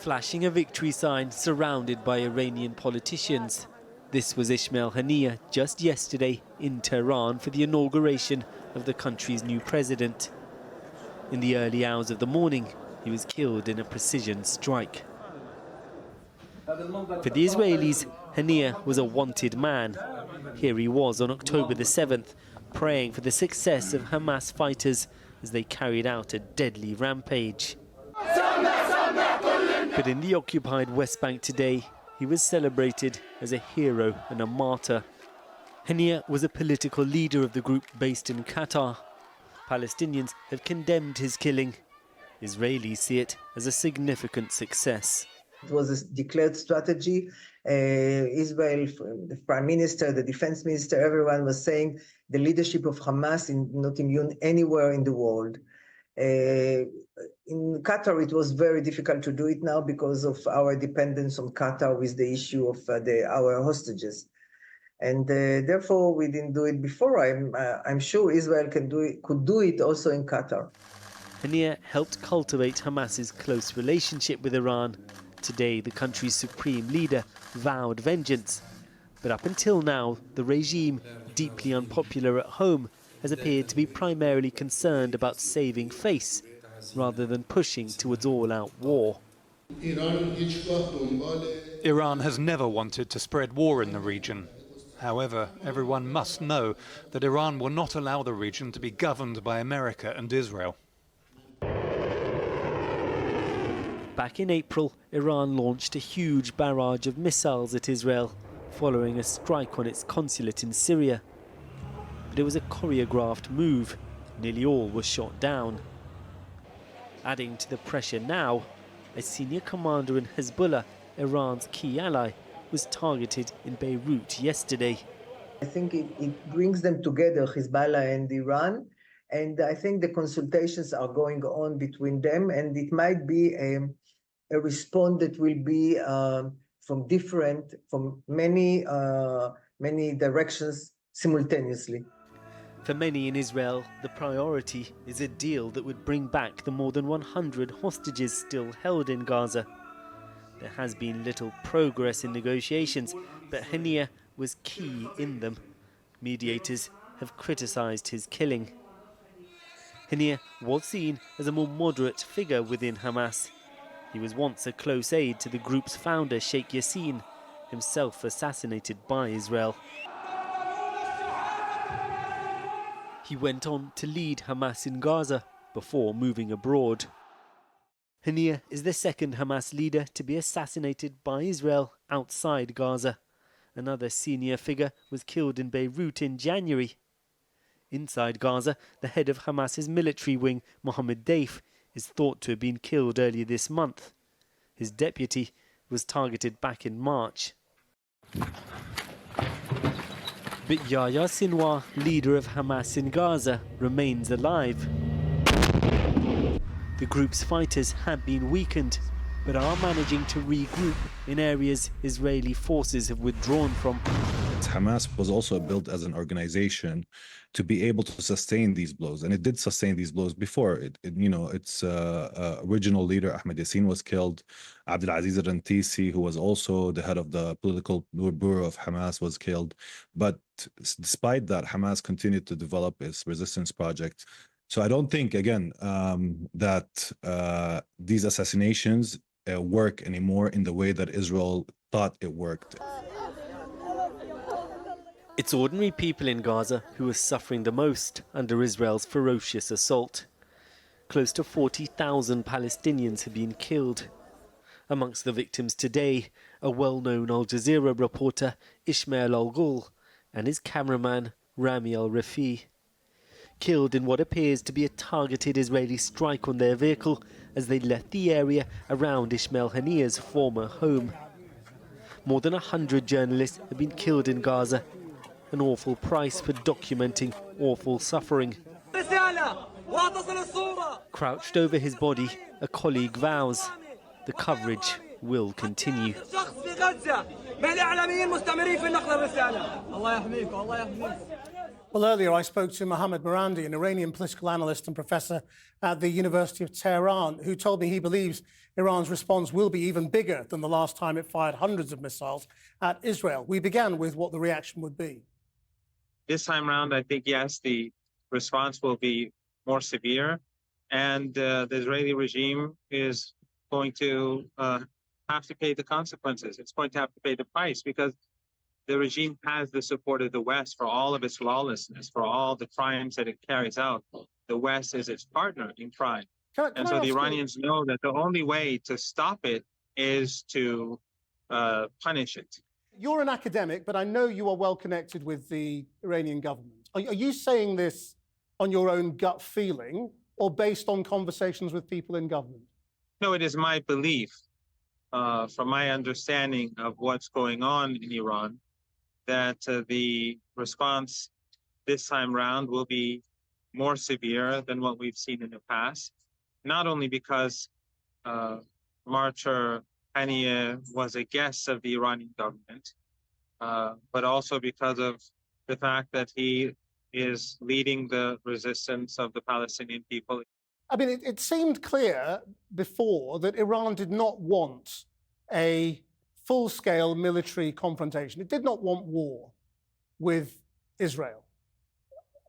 flashing a victory sign surrounded by Iranian politicians. This was Ismail Haniyeh just yesterday in Tehran for the inauguration of the country's new president. In the early hours of the morning, he was killed in a precision strike. For the Israelis, Haniyeh was a wanted man. Here he was on October the 7th, praying for the success of Hamas fighters as they carried out a deadly rampage. But in the occupied West Bank today, he was celebrated as a hero and a martyr. Haniyeh was a political leader of the group based in Qatar. Palestinians have condemned his killing. Israelis see it as a significant success. It was a declared strategy. Israel, the prime minister, the defense minister, everyone was saying the leadership of Hamas is not immune anywhere in the world. In Qatar, it was very difficult to do it now because of our dependence on Qatar with the issue of our hostages. And therefore, we didn't do it before. I'm sure Israel could do it also in Qatar. Haniyeh helped cultivate Hamas's close relationship with Iran. Today, the country's supreme leader vowed vengeance. But up until now, the regime, deeply unpopular at home, has appeared to be primarily concerned about saving face rather than pushing towards all-out war. Iran has never wanted to spread war in the region. However, everyone must know that Iran will not allow the region to be governed by America and Israel. Back in April, Iran launched a huge barrage of missiles at Israel, following a strike on its consulate in Syria. But it was a choreographed move. Nearly all was shot down. Adding to the pressure now, a senior commander in Hezbollah, Iran's key ally, was targeted in Beirut yesterday. I think it brings them together, Hezbollah and Iran, and I think the consultations are going on between them, and it might be a response that will be from many directions simultaneously. For many in Israel, the priority is a deal that would bring back the more than 100 hostages still held in Gaza. There has been little progress in negotiations, but Haniyeh was key in them. Mediators have criticized his killing. Haniyeh was seen as a more moderate figure within Hamas. He was once a close aide to the group's founder, Sheikh Yassin, himself assassinated by Israel. He went on to lead Hamas in Gaza before moving abroad. Haniyeh is the second Hamas leader to be assassinated by Israel outside Gaza. Another senior figure was killed in Beirut in January. Inside Gaza, the head of Hamas's military wing, Mohammed Deif, is thought to have been killed earlier this month. His deputy was targeted back in March. But Yahya Sinwar, leader of Hamas in Gaza, remains alive. The group's fighters have been weakened, but are managing to regroup in areas Israeli forces have withdrawn from. Hamas was also built as an organization to be able to sustain these blows, and it did sustain these blows before. Its original leader Ahmed Yassin was killed. Abdulaziz al-Rantisi, who was also the head of the political bureau of Hamas, was killed. But despite that, Hamas continued to develop its resistance project. So I don't think, again, that these assassinations work anymore in the way that Israel thought it worked. It's ordinary people in Gaza who are suffering the most under Israel's ferocious assault. Close to 40,000 Palestinians have been killed. Amongst the victims today, a well-known Al Jazeera reporter, Ismail Al-Ghul, and his cameraman, Rami Al-Rafi. Killed in what appears to be a targeted Israeli strike on their vehicle as they left the area around Ismail Haniyeh's former home. More than 100 journalists have been killed in Gaza, an awful price for documenting awful suffering. Crouched over his body, a colleague vows the coverage will continue. Well, earlier I spoke to Mohammad Marandi, an Iranian political analyst and professor at the University of Tehran, who told me he believes Iran's response will be even bigger than the last time it fired hundreds of missiles at Israel. We began with what the reaction would be. This time around, I think, yes, the response will be more severe, and the Israeli regime is going to have to pay the consequences. It's going to have to pay the price because the regime has the support of the West for all of its lawlessness, for all the crimes that it carries out. The West is its partner in crime. And so the Iranians know that the only way to stop it is to punish it. You're an academic, but I know you are well connected with the Iranian government. Are you saying this on your own gut feeling or based on conversations with people in government? No, it is my belief, from my understanding of what's going on in Iran, that the response this time round will be more severe than what we've seen in the past, not only because Martyr Haniyeh was a guest of the Iranian government, but also because of the fact that he is leading the resistance of the Palestinian people. I mean, it seemed clear before that Iran did not want a full-scale military confrontation. It did not want war with Israel.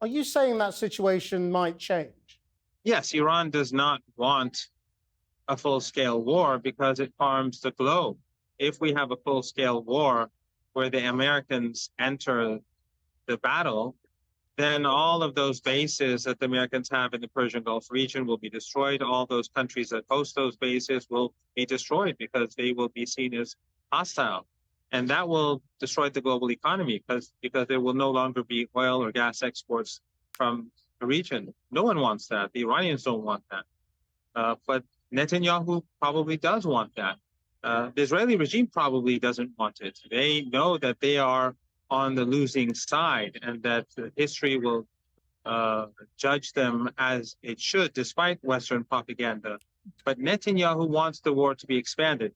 Are you saying that situation might change? Yes, Iran does not want a full-scale war because it harms the globe. If we have a full-scale war where the Americans enter the battle, then all of those bases that the Americans have in the Persian Gulf region will be destroyed. All those countries that host those bases will be destroyed because they will be seen as hostile. And that will destroy the global economy because there will no longer be oil or gas exports from the region. No one wants that. The Iranians don't want that. But Netanyahu probably does want that. The Israeli regime probably doesn't want it. They know that they are on the losing side and that history will judge them as it should, despite Western propaganda. But Netanyahu wants the war to be expanded.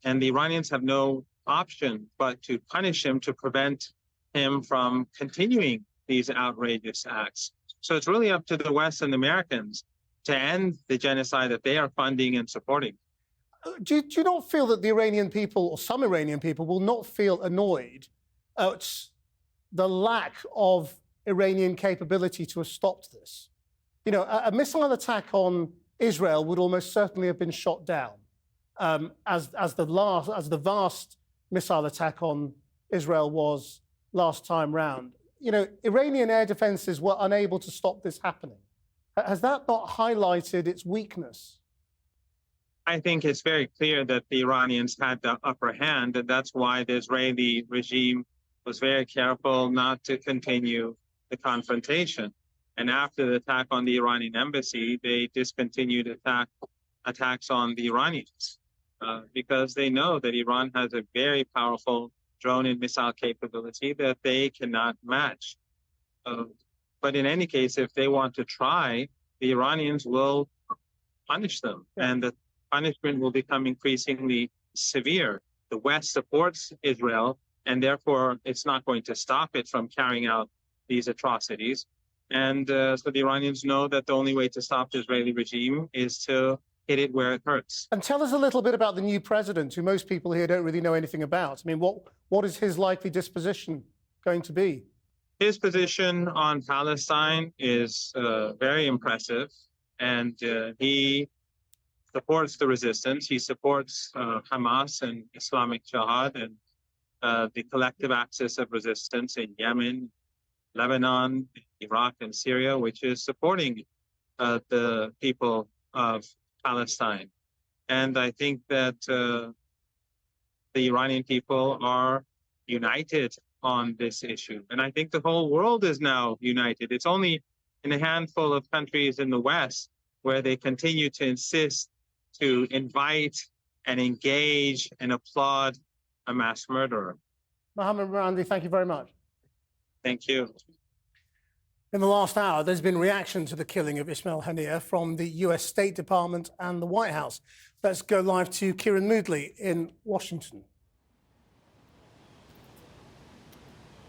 And the Iranians have no option but to punish him to prevent him from continuing these outrageous acts. So it's really up to the West and the Americans to end the genocide that they are funding and supporting. Do you not feel that the Iranian people, or some Iranian people, will not feel annoyed at the lack of Iranian capability to have stopped this? You know, a missile attack on Israel would almost certainly have been shot down, as the vast missile attack on Israel was last time round. You know, Iranian air defenses were unable to stop this happening. Has that not highlighted its weakness? I think it's very clear that the Iranians had the upper hand, and that's why the Israeli regime was very careful not to continue the confrontation. And after the attack on the Iranian embassy, they discontinued attacks on the Iranians because they know that Iran has a very powerful drone and missile capability that they cannot match. But in any case, if they want to try, the Iranians will punish them, and the punishment will become increasingly severe. The West supports Israel, and therefore it's not going to stop it from carrying out these atrocities. And so the Iranians know that the only way to stop the Israeli regime is to hit it where it hurts. And tell us a little bit about the new president, who most people here don't really know anything about. I mean, what is his likely disposition going to be? His position on Palestine is very impressive, and he supports the resistance. He supports Hamas and Islamic Jihad and the collective axis of resistance in Yemen, Lebanon, Iraq, and Syria, which is supporting the people of Palestine. And I think that the Iranian people are united on this issue. And I think the whole world is now united. It's only in a handful of countries in the West where they continue to insist to invite and engage and applaud a mass murderer. Mohammad Marandi, thank you very much. Thank you. In the last hour, there's been reaction to the killing of Ismail Haniyeh from the US State Department and the White House. Let's go live to Kieran Moodley in Washington.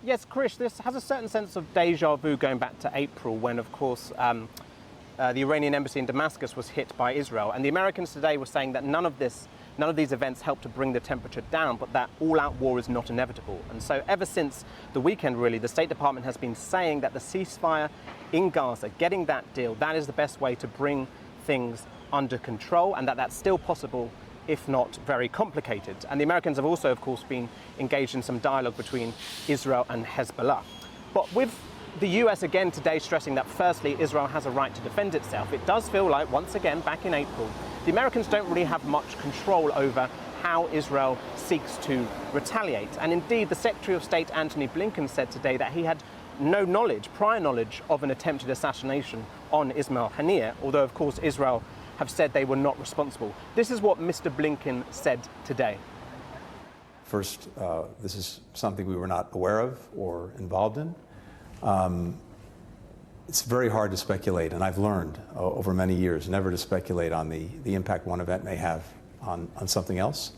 Yes, Krish, this has a certain sense of deja vu going back to April when, of course, the Iranian embassy in Damascus was hit by Israel. And the Americans today were saying that none of these events helped to bring the temperature down, but that all-out war is not inevitable. And so ever since the weekend, really, the State Department has been saying that the ceasefire in Gaza, getting that deal, that is the best way to bring things under control, and that that's still possible, if not very complicated. And the Americans have also, of course, been engaged in some dialogue between Israel and Hezbollah. But with the US again today stressing that firstly, Israel has a right to defend itself, it does feel like, once again, back in April, the Americans don't really have much control over how Israel seeks to retaliate. And indeed, the Secretary of State, Antony Blinken, said today that he had no prior knowledge of an attempted assassination on Ismail Haniyeh, although, of course, Israel have said they were not responsible. This is what Mr. Blinken said today. First, this is something we were not aware of or involved in. It's very hard to speculate, and I've learned over many years never to speculate on the impact one event may have on something else.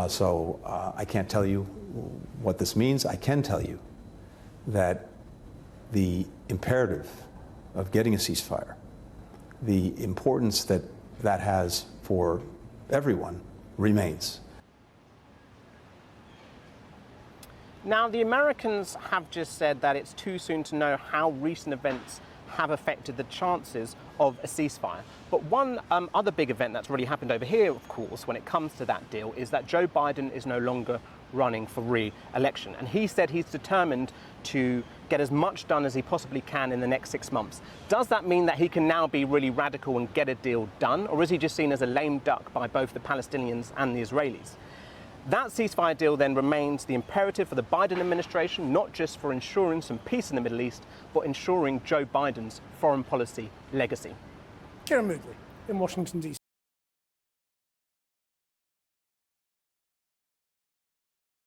So I can't tell you what this means. I can tell you that the imperative of getting a ceasefire, the importance that that has for everyone, remains. Now, the Americans have just said that it's too soon to know how recent events have affected the chances of a ceasefire. But one other big event that's really happened over here, of course, when it comes to that deal, is that Joe Biden is no longer running for re-election. And he said he's determined to get as much done as he possibly can in the next 6 months. Does that mean that he can now be really radical and get a deal done? Or is he just seen as a lame duck by both the Palestinians and the Israelis? That ceasefire deal then remains the imperative for the Biden administration, not just for ensuring some peace in the Middle East, but ensuring Joe Biden's foreign policy legacy. Kieran Moodley in Washington, D.C.